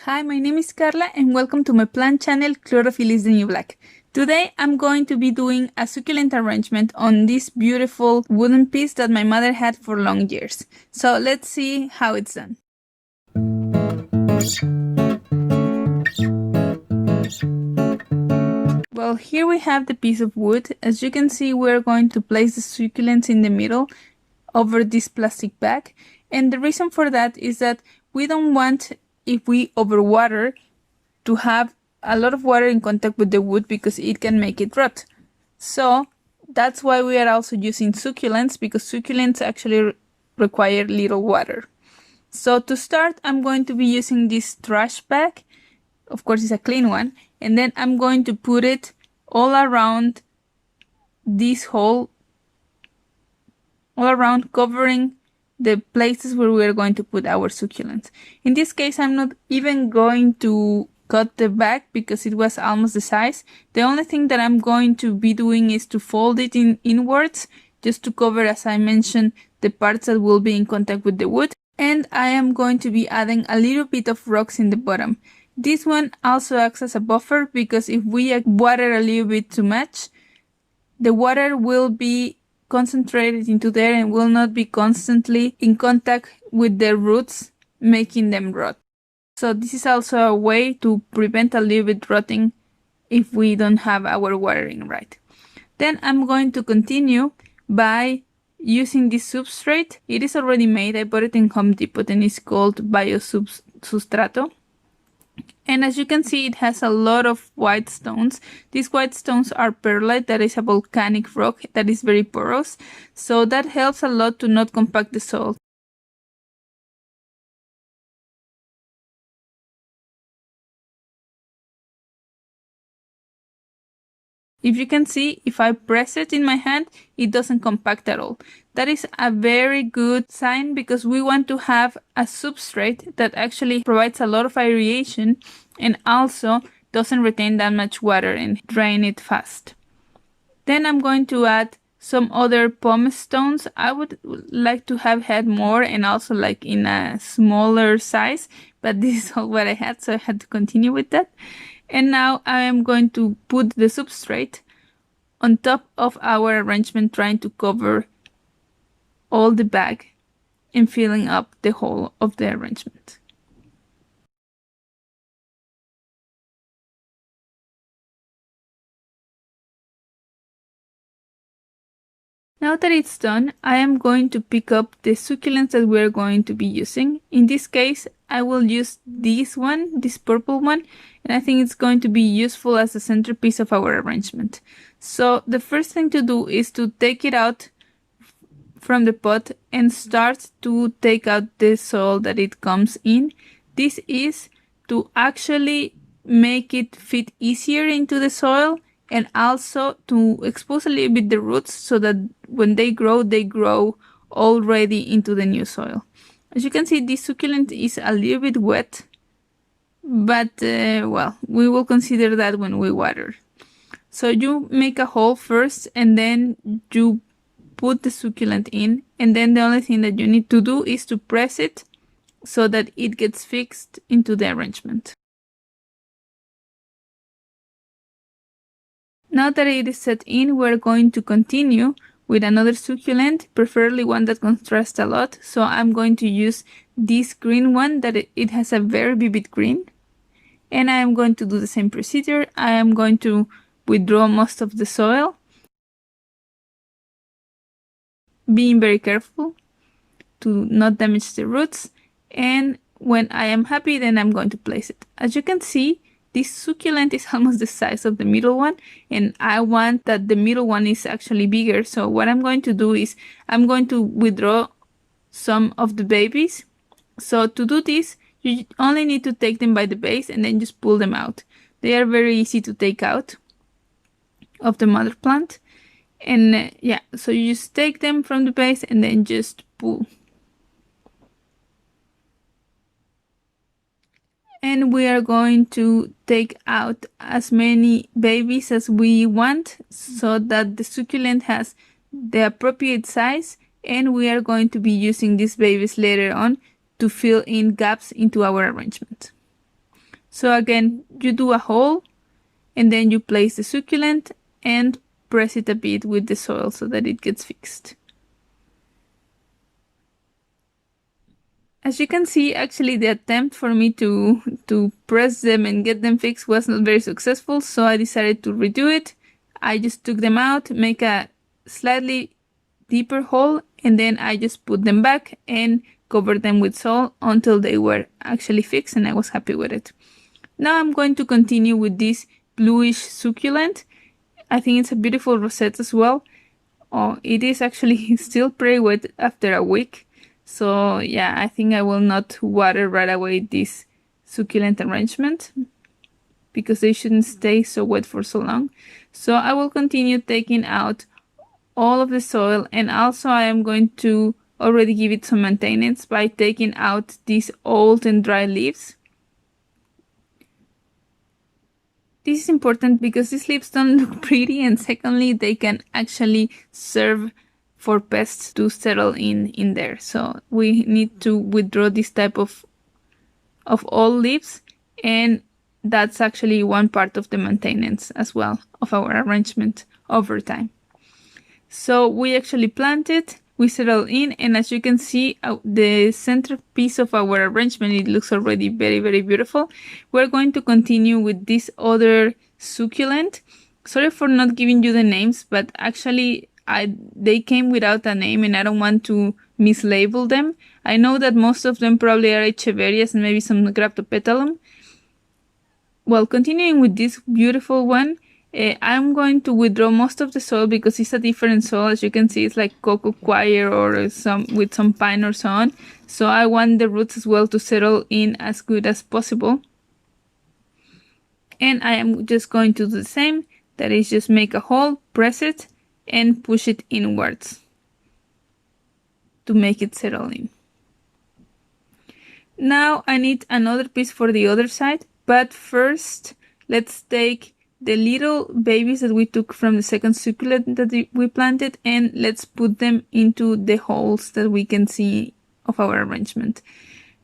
Hi, my name is Carla and welcome to my plant channel Chlorophyll is the New Black. Today I'm going to be doing a succulent arrangement on this beautiful wooden piece that my mother had for long years. So let's see how it's done. Well, here we have the piece of wood. As you can see, we're going to place the succulents in the middle over this plastic bag. And the reason for that is that we don't want, if we overwater, to have a lot of water in contact with the wood because it can make it rot. So that's why we are also using succulents, because succulents actually require little water. So to start, I'm going to be using this trash bag. Of course, it's a clean one. And then I'm going to put it all around this hole, all around, covering the places where we're going to put our succulents. In this case, I'm not even going to cut the bag because it was almost the size. The only thing that I'm going to be doing is to fold it inwards, just to cover, as I mentioned, the parts that will be in contact with the wood. And I am going to be adding a little bit of rocks in the bottom. This one also acts as a buffer because if we water a little bit too much, the water will be concentrated into there and will not be constantly in contact with the roots, making them rot. So this is also a way to prevent a little bit rotting if we don't have our watering right. Then I'm going to continue by using this substrate. It is already made. I bought it in Home Depot and it's called Substrato. And as you can see, it has a lot of white stones. These white stones are perlite, that is a volcanic rock that is very porous. So that helps a lot to not compact the soil. If you can see, if I press it in my hand, it doesn't compact at all. That is a very good sign because we want to have a substrate that actually provides a lot of aeration and also doesn't retain that much water and drain it fast. Then I'm going to add some other pumice stones. I would like to have had more and also like in a smaller size, but this is all what I had, so I had to continue with that. And now I am going to put the substrate on top of our arrangement, trying to cover all the bag and filling up the whole of the arrangement. Now that it's done, I am going to pick up the succulents that we're going to be using. In this case, I will use this one, this purple one, and I think it's going to be useful as a centerpiece of our arrangement. So the first thing to do is to take it out from the pot and start to take out the soil that it comes in. This is to actually make it fit easier into the soil and also to expose a little bit the roots so that when they grow already into the new soil. As you can see, this succulent is a little bit wet, but well, we will consider that when we water. So you make a hole first and then you put the succulent in, and then the only thing that you need to do is to press it so that it gets fixed into the arrangement. Now that it is set in, we're going to continue with another succulent, preferably one that contrasts a lot. So I'm going to use this green one that it has a very vivid green. And I am going to do the same procedure. I am going to withdraw most of the soil, being very careful to not damage the roots. And when I am happy, then I'm going to place it. As you can see, this succulent is almost the size of the middle one, and I want that the middle one is actually bigger. So what I'm going to do is I'm going to withdraw some of the babies. So to do this, you only need to take them by the base and then just pull them out. They are very easy to take out of the mother plant. And yeah, so you just take them from the base and then just pull. And we are going to take out as many babies as we want so that the succulent has the appropriate size, and we are going to be using these babies later on to fill in gaps into our arrangement. So again, you do a hole and then you place the succulent and press it a bit with the soil so that it gets fixed. As you can see, actually the attempt for me to press them and get them fixed was not very successful, so I decided to redo it. I just took them out, make a slightly deeper hole, and then I just put them back and covered them with soil until they were actually fixed, and I was happy with it. Now I'm going to continue with this bluish succulent. I think it's a beautiful rosette as well. Oh, it is actually still pretty wet after a week. So yeah, I think I will not water right away this succulent arrangement because they shouldn't stay so wet for so long. So I will continue taking out all of the soil, and also I am going to already give it some maintenance by taking out these old and dry leaves. This is important because these leaves don't look pretty, and secondly, they can actually serve for pests to settle in there. So we need to withdraw this type of old leaves, and that's actually one part of the maintenance as well of our arrangement over time. So we actually plant it, we settle in, and as you can see, the centerpiece of our arrangement, it looks already very, very beautiful. We're going to continue with this other succulent. Sorry for not giving you the names, but actually they came without a name and I don't want to mislabel them. I know that most of them probably are Echeverias and maybe some Graptopetalum. Well, continuing with this beautiful one, I'm going to withdraw most of the soil because it's a different soil. As you can see, it's like cocoa coir or with some pine or so on. So I want the roots as well to settle in as good as possible. And I am just going to do the same. That is, just make a hole, press it, and push it inwards to make it settle in. Now I need another piece for the other side, but first let's take the little babies that we took from the second succulent that we planted, and let's put them into the holes that we can see of our arrangement.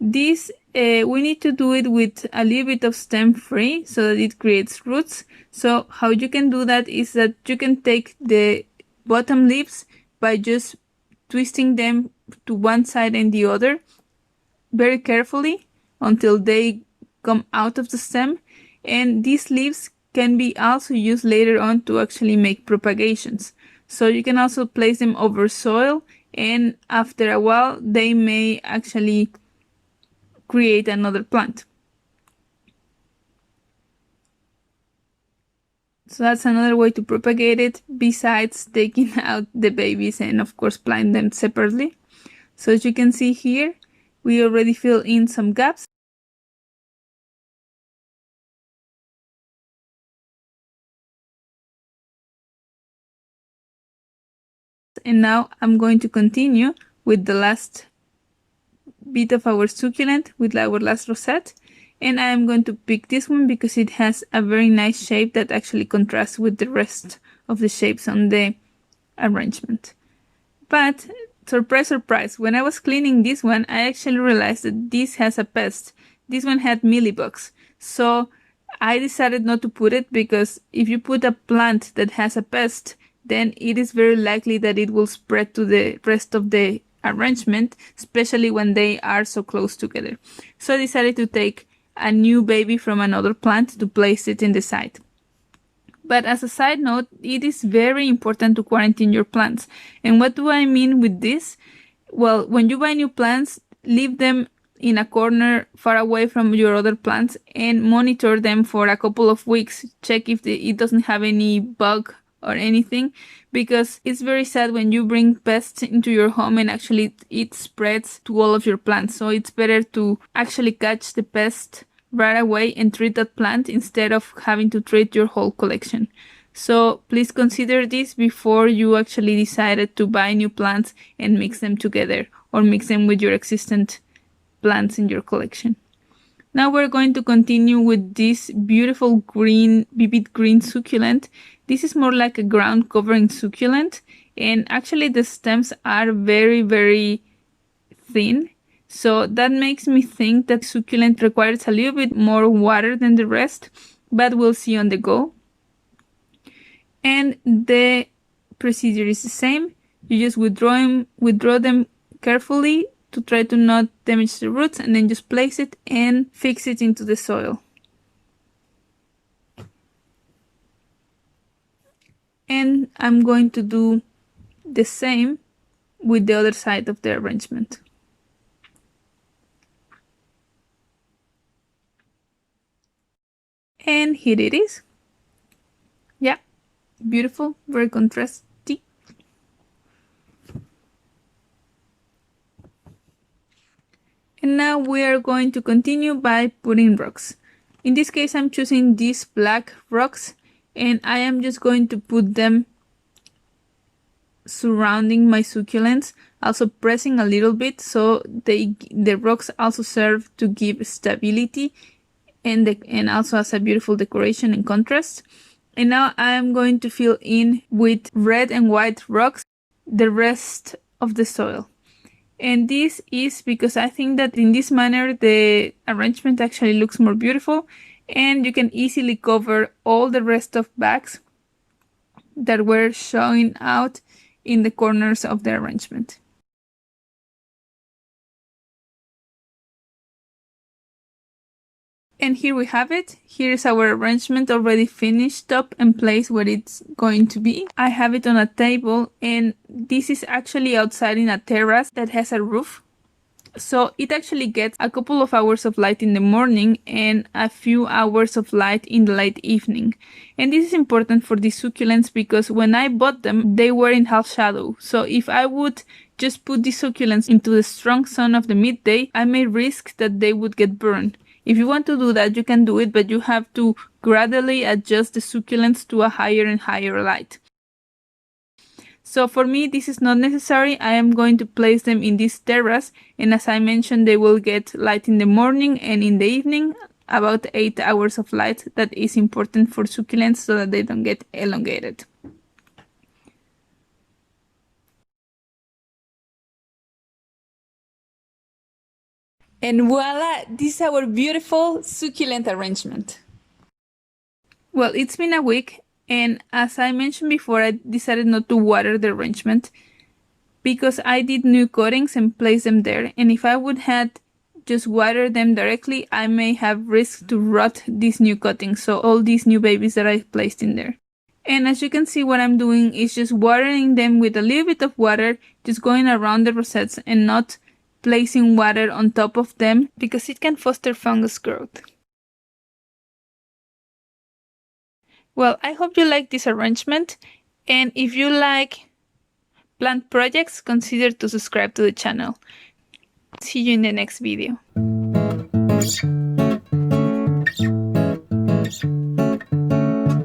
This we need to do it with a little bit of stem free so that it creates roots. So how you can do that is that you can take the bottom leaves by just twisting them to one side and the other very carefully until they come out of the stem, and these leaves can be also used later on to actually make propagations. So you can also place them over soil, and after a while they may actually create another plant. So that's another way to propagate it, besides taking out the babies and of course plant them separately. So as you can see here, we already fill in some gaps. And now I'm going to continue with the last bit of our succulent, with our last rosette. And I am going to pick this one because it has a very nice shape that actually contrasts with the rest of the shapes on the arrangement. But surprise, surprise, when I was cleaning this one, I actually realized that this has a pest. This one had mealybugs. So I decided not to put it because if you put a plant that has a pest, then it is very likely that it will spread to the rest of the arrangement, especially when they are so close together. So I decided to take a new baby from another plant to place it in the side. But as a side note, it is very important to quarantine your plants. And what do I mean with this? Well, when you buy new plants, leave them in a corner far away from your other plants and monitor them for a couple of weeks. Check if it doesn't have any bug or anything, because it's very sad when you bring pests into your home and actually it spreads to all of your plants. So it's better to actually catch the pest right away and treat that plant instead of having to treat your whole collection. So please consider this before you actually decided to buy new plants and mix them together or mix them with your existing plants in your collection. Now we're going to continue with this beautiful green, vivid green succulent. This is more like a ground covering succulent, and actually the stems are very, very thin. So that makes me think that succulent requires a little bit more water than the rest, but we'll see on the go. And the procedure is the same. You just withdraw them carefully to try to not damage the roots, and then just place it and fix it into the soil. And I'm going to do the same with the other side of the arrangement. And here it is. Yeah, beautiful, very contrasty. And now we are going to continue by putting rocks. In this case, I'm choosing these black rocks, and I am just going to put them surrounding my succulents, also pressing a little bit, so the rocks also serve to give stability and also as a beautiful decoration and contrast. And now I'm going to fill in with red and white rocks the rest of the soil. And this is because I think that in this manner the arrangement actually looks more beautiful, and you can easily cover all the rest of bags that were showing out in the corners of the arrangement. And here we have it. Here's our arrangement already finished up and placed where it's going to be. I have it on a table, and this is actually outside in a terrace that has a roof. So it actually gets a couple of hours of light in the morning and a few hours of light in the late evening. And this is important for these succulents because when I bought them, they were in half shadow. So if I would just put these succulents into the strong sun of the midday, I may risk that they would get burned. If you want to do that, you can do it, but you have to gradually adjust the succulents to a higher and higher light. So for me, this is not necessary. I am going to place them in this terrace, and as I mentioned, they will get light in the morning and in the evening, about 8 hours of light. That is important for succulents so that they don't get elongated. And voila, this is our beautiful succulent arrangement. Well, it's been a week, and as I mentioned before, I decided not to water the arrangement because I did new cuttings and placed them there, and if I would have just watered them directly, I may have risked to rot these new cuttings, so all these new babies that I placed in there. And as you can see, what I'm doing is just watering them with a little bit of water, just going around the rosettes and not placing water on top of them because it can foster fungus growth. Well, I hope you like this arrangement, and if you like plant projects, consider to subscribe to the channel. See you in the next video.